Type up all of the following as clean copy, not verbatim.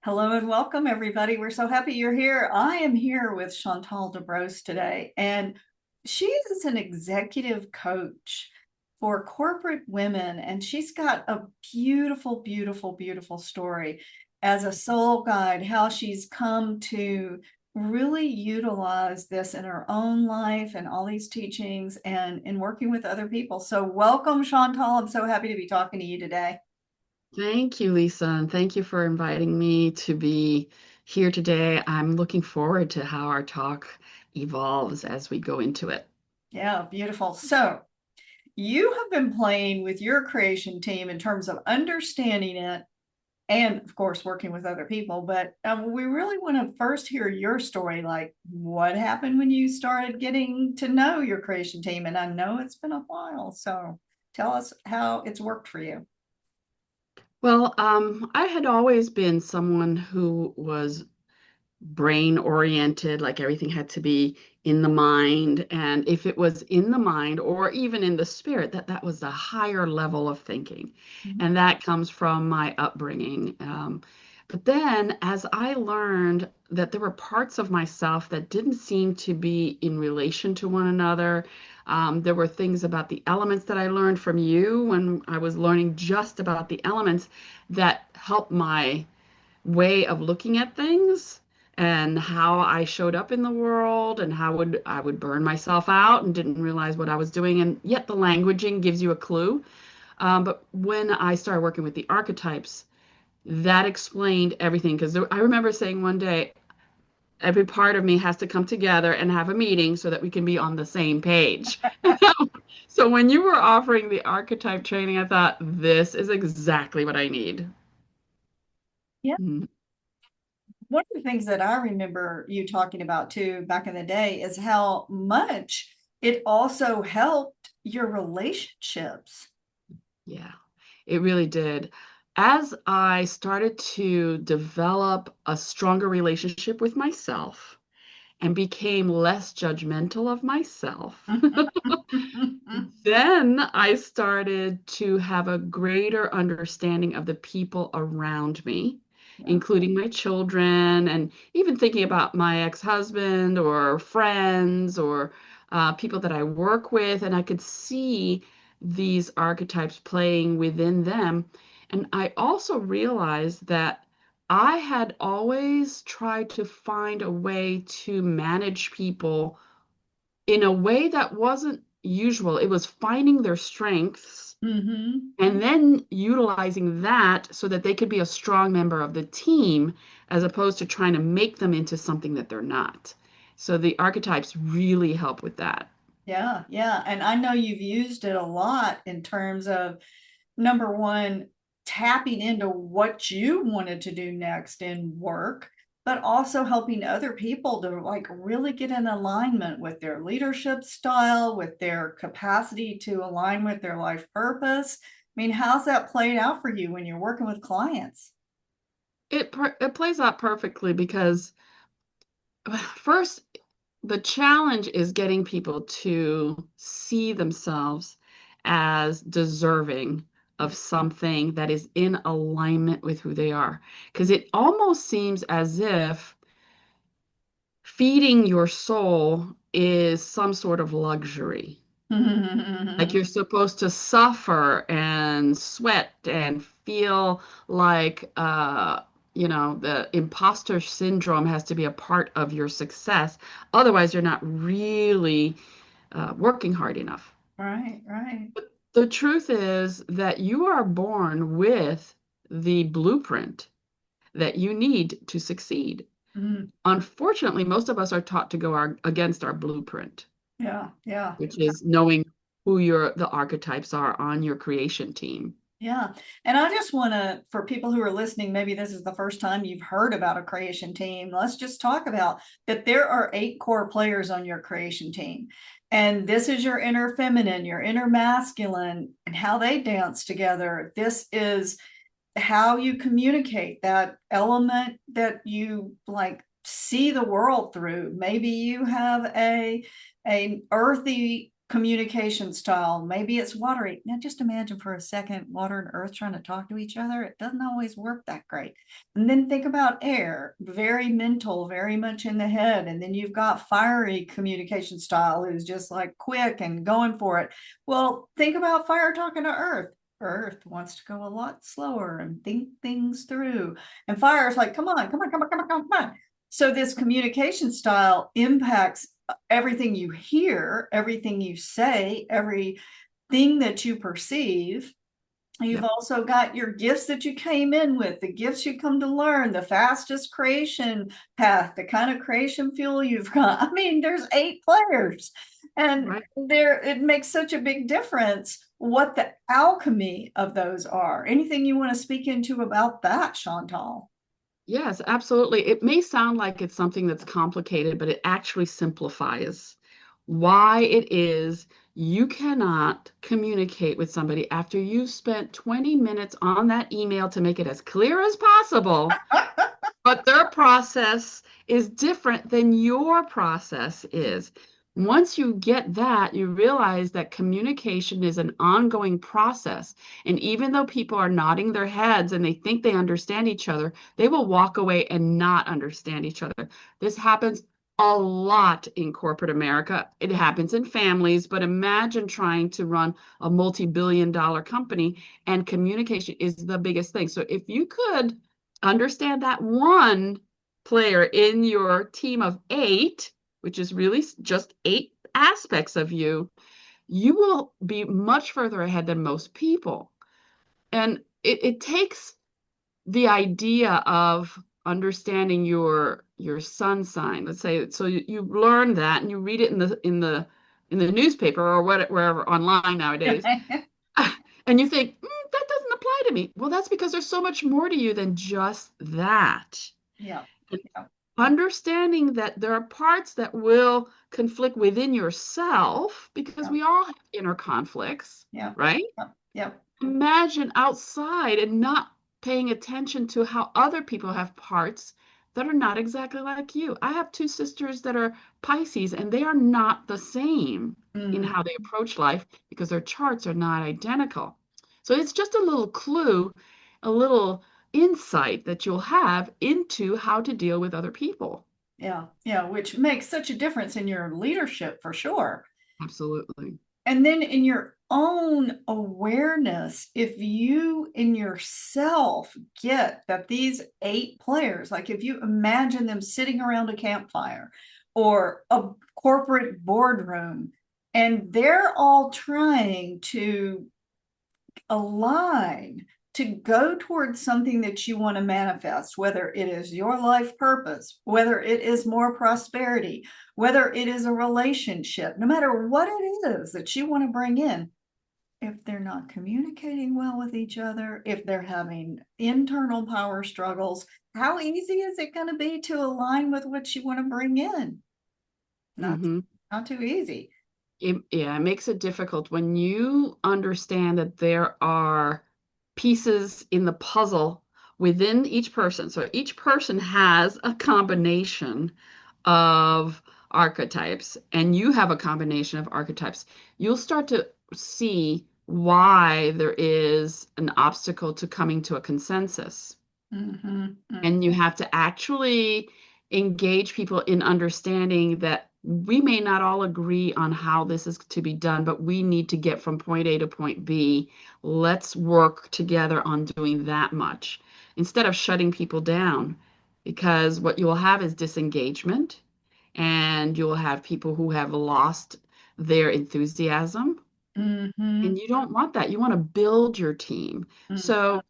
Hello and welcome, everybody. We're so happy you're here. I am here with Chantal Debrosse today, and she is an executive coach for corporate women, and she's got a beautiful, beautiful, beautiful story as a soul guide, how she's come to really utilize this in her own life and all these teachings and in working with other people. So welcome, Chantal. I'm so happy to be talking to you today. Thank you, Lisa, and thank you for inviting me to be here today. I'm looking forward to how our talk evolves as we go into it. Yeah, beautiful. So you have been playing with your creation team in terms of understanding it and, of course, working with other people. But we really want to first hear your story, like what happened when you started getting to know your creation team. And I know it's been a while. So tell us how it's worked for you. I had always been someone who was brain oriented, like everything had to be in the mind. And if it was in the mind or even in the spirit, that was a higher level of thinking. Mhm. And that comes from my upbringing. But then as I learned that there were parts of myself that didn't seem to be in relation to one another, there were things about the elements that I learned from you when I was learning just about the elements that helped my way of looking at things and how I showed up in the world and how would I would burn myself out and didn't realize what I was doing. And yet the languaging gives you a clue. But when I started working with the archetypes, that explained everything. Because I remember saying one day, every part of me has to come together and have a meeting so that we can be on the same page. So when you were offering the archetype training, I thought, this is exactly what I need. Yeah. Mm. One of the things that I remember you talking about too back in the day is how much it also helped your relationships. Yeah, it really did. As I started to develop a stronger relationship with myself and became less judgmental of myself, then I started to have a greater understanding of the people around me, Yeah. including my children, and even thinking about my ex-husband or friends or people that I work with. And I could see these archetypes playing within them. And I also realized that I had always tried to find a way to manage people in a way that wasn't usual. It was finding their strengths Hmm. and then utilizing that so that they could be a strong member of the team as opposed to trying to make them into something that they're not. So the archetypes really help with that. Yeah, yeah. And I know you've used it a lot in terms of number one, tapping into what you wanted to do next in work, but also helping other people to like really get in alignment with their leadership style, with their capacity to align with their life purpose. I mean, how's that played out for you when you're working with clients? It plays out perfectly because first the challenge is getting people to see themselves as deserving of something that is in alignment with who they are. Because it almost seems as if feeding your soul is some sort of luxury. Like you're supposed to suffer and sweat and feel like, the imposter syndrome has to be a part of your success. Otherwise, you're not really working hard enough. Right, right. The truth is that you are born with the blueprint that you need to succeed. Mhm. Unfortunately, most of us are taught to go against our blueprint, Yeah, yeah. which is knowing who the archetypes are on your creation team. Yeah. And I just want to, for people who are listening, maybe this is the first time you've heard about a creation team. Let's just talk about that there are 8 core players on your creation team. And this is your inner feminine, your inner masculine, and how they dance together. This is how you communicate, that element that you like see the world through. Maybe you have a earthy communication style. Maybe it's watery. Now, just imagine for a second water and earth trying to talk to each other. It doesn't always work that great. And then think about air, very mental, very much in the head. And then you've got fiery communication style who's just like quick and going for it. Well, think about fire talking to earth. Earth wants to go a lot slower and think things through. And fire is like, come on, come on, come on, come on, come on. So this communication style impacts everything you hear, everything you say, everything that you perceive. You've Yep. also got your gifts that you came in with, the gifts you come to learn, the fastest creation path, the kind of creation fuel you've got. I mean, there's 8 players, and Right. there it makes such a big difference what the alchemy of those are. Anything you want to speak into about that, Chantal? Yes, absolutely. It may sound like it's something that's complicated, but it actually simplifies why it is you cannot communicate with somebody after you spent 20 minutes on that email to make it as clear as possible, but their process is different than your process is. Once you get that, you realize that communication is an ongoing process. And even though people are nodding their heads and they think they understand each other, they will walk away and not understand each other. This happens a lot in corporate America. It happens in families, but imagine trying to run a multi-billion-dollar company and communication is the biggest thing. So if you could understand that one player in your team of 8, which is really just 8 aspects of you, you will be much further ahead than most people. And it takes the idea of understanding your sun sign. Let's say so you learn that and you read it in the newspaper or wherever online nowadays, and you think that doesn't apply to me. Well, that's because there's so much more to you than just that. Yeah, And yeah, understanding that there are parts that will conflict within yourself because yeah, we all have inner conflicts, yeah, right? yeah, yeah. Imagine outside and not paying attention to how other people have parts that are not exactly like you. I have 2 sisters that are Pisces, and they are not the same in Mm, how they approach life because their charts are not identical. So it's just a little clue, a little insight that you'll have into how to deal with other people. yeah, yeah, which makes such a difference in your leadership for sure. Absolutely. And then in your own awareness, if you in yourself get that these 8 players, like if you imagine them sitting around a campfire or a corporate boardroom, and they're all trying to align to go towards something that you want to manifest, whether it is your life purpose, whether it is more prosperity, whether it is a relationship, no matter what it is that you want to bring in. If they're not communicating well with each other, if they're having internal power struggles, how easy is it going to be to align with what you want to bring in? Not, hmm not too easy. yeah, it makes it difficult when you understand that there are pieces in the puzzle within each person. So each person has a combination of archetypes, and you have a combination of archetypes. You'll start to see why there is an obstacle to coming to a consensus. Mm-hmm, And you have to actually engage people in understanding that we may not all agree on how this is to be done, but we need to get from point A to point B. Let's work together on doing that much instead of shutting people down, because what you'll have is disengagement and you'll have people who have lost their enthusiasm. mm-hmm, And you don't want that. You want to build your team. mm, So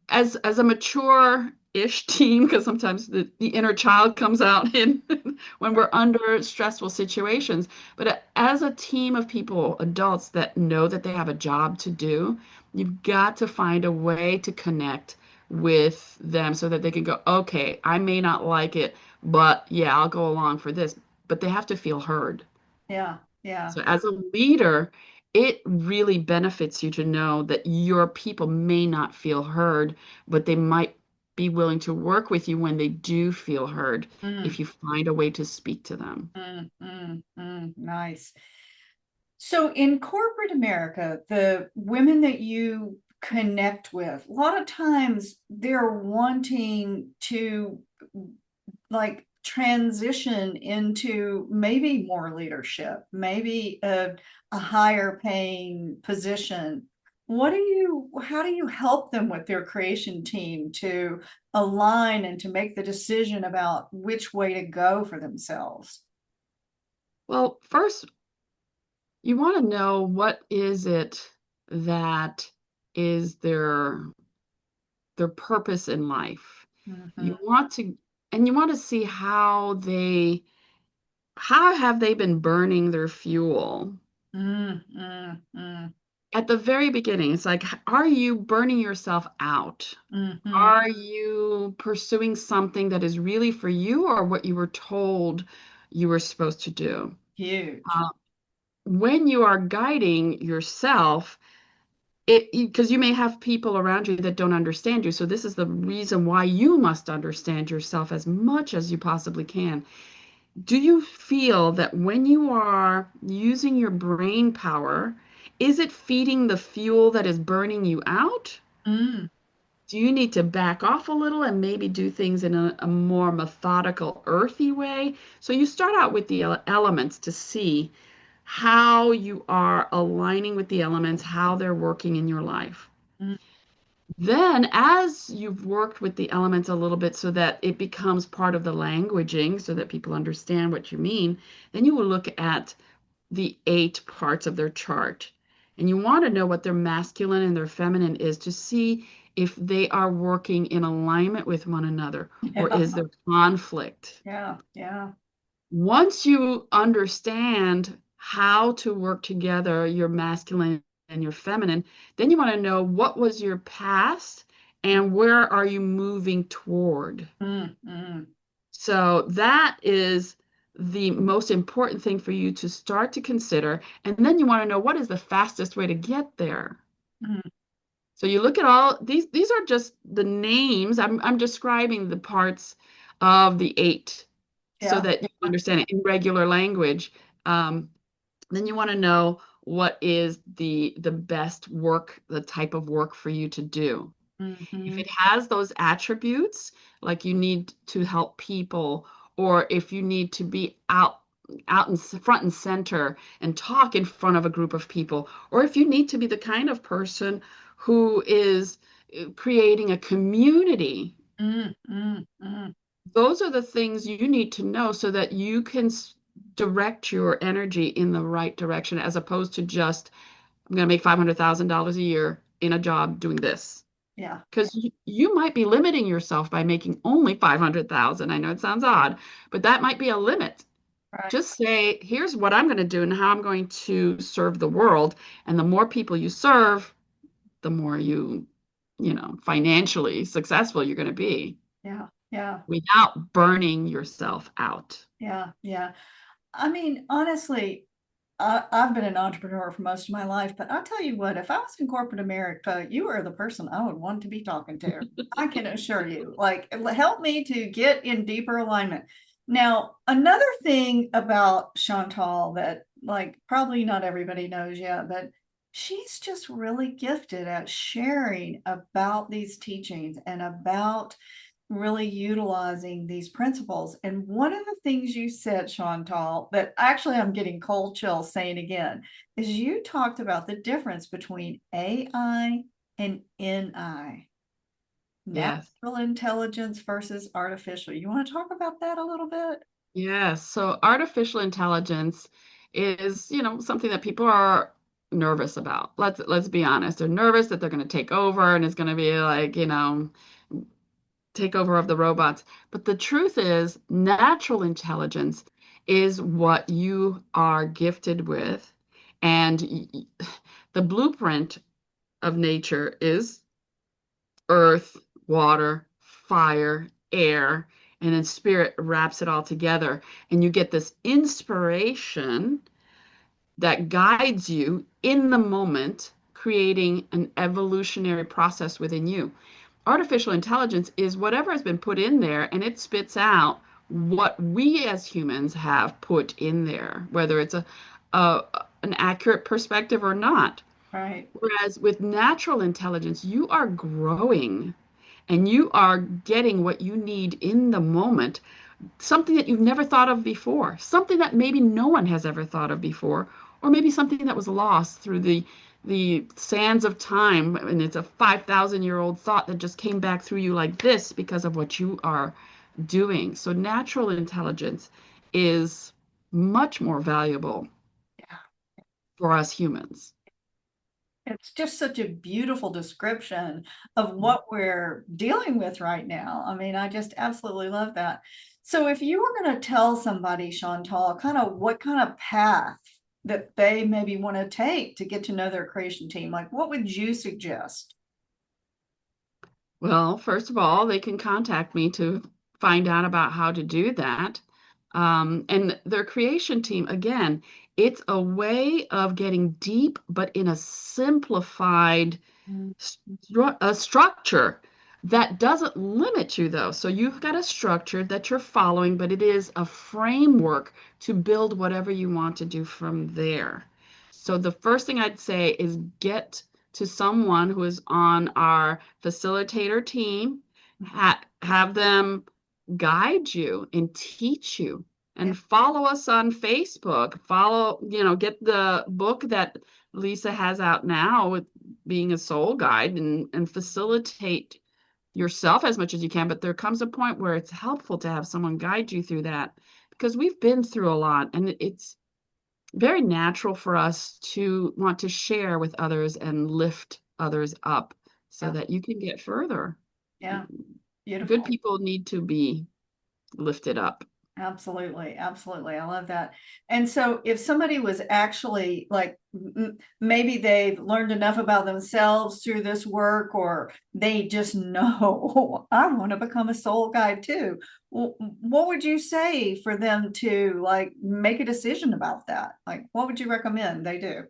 as a mature-ish team, because sometimes the inner child comes out in when we're under stressful situations. But as a team of people, adults that know that they have a job to do, you've got to find a way to connect with them so that they can go, okay, I may not like it, but yeah, I'll go along for this. But they have to feel heard. yeah, yeah. So as a leader, it really benefits you to know that your people may not feel heard, but they might be willing to work with you when they do feel heard if Mm, you find a way to speak to them. nice. So in corporate America, the women that you connect with, a lot of times they're wanting to like transition into maybe more leadership, maybe a higher paying position. How do you help them with their creation team to align and to make the decision about which way to go for themselves? Well, first, you want to know what is it that is their purpose in life. You Mhm. want to and you want to see how have they been burning their fuel Mm, mm, mm, at the very beginning. It's like, are you burning yourself out? mhm. Are you pursuing something that is really for you or what you were told you were supposed to do? Huge. Uh, when you are guiding yourself, it because you may have people around you that don't understand you. So this is the reason why you must understand yourself as much as you possibly can. Do you feel that when you are using your brain power, is it feeding the fuel that is burning you out? Mm, Do you need to back off a little and maybe do things in a more methodical, earthy way? So you start out with the elements to see how you are aligning with the elements, how they're working in your life. mm, Then, as you've worked with the elements a little bit so that it becomes part of the languaging, so that people understand what you mean, then you will look at the 8 parts of their chart. And you want to know what their masculine and their feminine is to see if they are working in alignment with one another or yeah, is there conflict. yeah, yeah. Once you understand how to work together, your masculine and your feminine, then you want to know what was your past and where are you moving toward. Mm, mm, So that is the most important thing for you to start to consider. And then you want to know what is the fastest way to get there. mm. So you look at all these are just the names. I'm describing the parts of the 8 so Yeah, that you yeah. understand it in regular language. Um, then you want to know what is the best work, the type of work for you to do. If Mhm, it has those attributes, like you need to help people, or if you need to be out in front and center and talk in front of a group of people, or if you need to be the kind of person who is creating a community, mm, mm, mm. those are the things you need to know so that you can direct your energy in the right direction as opposed to just, I'm going to make $500,000 a year in a job doing this. Yeah, Because you might be limiting yourself by making only 500,000. I know it sounds odd, but that might be a limit. right. Just say, here's what I'm going to do and how I'm going to serve the world. And the more people you serve, the more financially successful you're going to be Yeah, yeah, without burning yourself out. yeah, yeah. I mean, honestly, I've been an entrepreneur for most of my life, but I'll tell you what, if I was in corporate America, you are the person I would want to be talking to. I can assure you, like, help me to get in deeper alignment. Now, another thing about Chantal that, like, probably not everybody knows yet, but she's just really gifted at sharing about these teachings and about really utilizing these principles. And one of the things you said, Chantal, that actually I'm getting cold chills saying again, is you talked about the difference between AI and NI, Yes. natural intelligence versus artificial. You want to talk about that a little bit? Yes. So artificial intelligence is, something that people are nervous about. Let's be honest. They're nervous that they're going to take over and it's going to be like, takeover of the robots. But the truth is, natural intelligence is what you are gifted with. And the blueprint of nature is earth, water, fire, air, and then spirit wraps it all together. And you get this inspiration that guides you in the moment, creating an evolutionary process within you. Artificial intelligence is whatever has been put in there and it spits out what we as humans have put in there, whether it's a an accurate perspective or not. Right. Whereas with natural intelligence, you are growing and you are getting what you need in the moment, something that you've never thought of before, something that maybe no one has ever thought of before, or maybe something that was lost through the sands of time, and it's a 5,000-year-old thought that just came back through you like this because of what you are doing. So natural intelligence is much more valuable Yeah. for us humans. It's just such a beautiful description of what we're dealing with right now. I mean, I just absolutely love that. So if you were going to tell somebody, Chantal, kind of what kind of path that they maybe want to take to get to know their creation team, like what would you suggest? Well, first of all, they can contact me to find out about how to do that. And their creation team, again, it's a way of getting deep, but in a simplified Mm, a structure that doesn't limit you, though. So you've got a structure that you're following, but it is a framework to build whatever you want to do from there. So the first thing I'd say is get to someone who is on our facilitator team, have them guide you and teach you. yeah, And follow us on Facebook. Follow, get the book that Lisa has out now with being a soul guide and facilitate yourself as much as you can. But there comes a point where it's helpful to have someone guide you through that because we've been through a lot and it's very natural for us to want to share with others and lift others up so yeah, that you can get further. yeah. Good Beautiful. people need to be lifted up. Absolutely, absolutely. I love that. And so if somebody was actually like maybe they've learned enough about themselves through this work or they just know I want to become a soul guide too. What would you say for them to like make a decision about that? Like what would you recommend they do?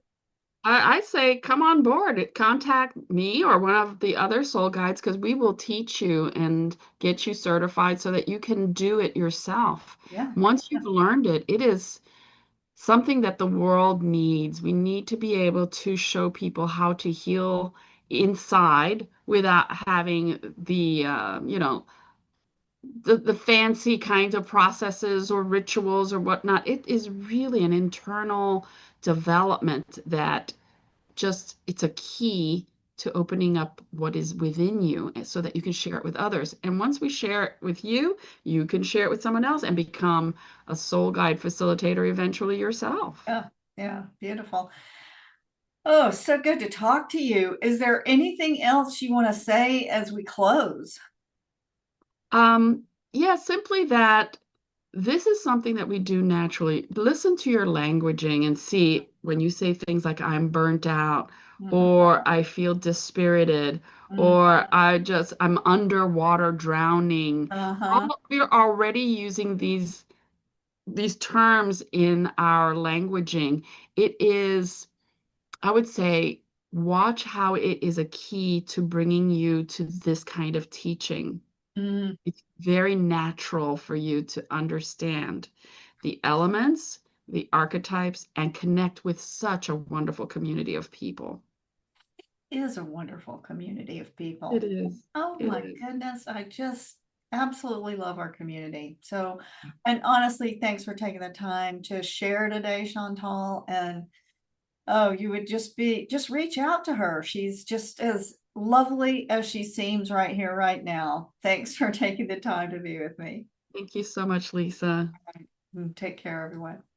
I say come on board. Contact me or one of the other soul guides because we will teach you and get you certified so that you can do it yourself. Yeah. Once you've learned it, it is something that the world needs. We need to be able to show people how to heal inside without having the fancy kinds of processes or rituals or whatnot. It is really an internal development that just it's a key to opening up what is within you so that you can share it with others. And once we share it with you, you can share it with someone else and become a soul guide facilitator eventually yourself. Yeah. Yeah. Beautiful. Oh, so good to talk to you. Is there anything else you want to say as we close? Um, yeah, simply that this is something that we do naturally. Listen to your languaging and see when you say things like I'm burnt out Mhm. or I feel dispirited Mm, or I'm underwater drowning. uh-huh. We're already using these terms in our languaging. It is, I would say, watch how it is a key to bringing you to this kind of teaching. Mm, It's very natural for you to understand the elements, the archetypes, and connect with such a wonderful community of people. is a wonderful community of It people. is. Oh It my is. goodness, I just absolutely love our community. So, and honestly, thanks for taking the time to share today, Chantal. And oh, you would just reach out to her. She's just as lovely as she seems right here, right now. Thanks for taking the time to be with me. Thank you so much, Lisa. Take care, everyone.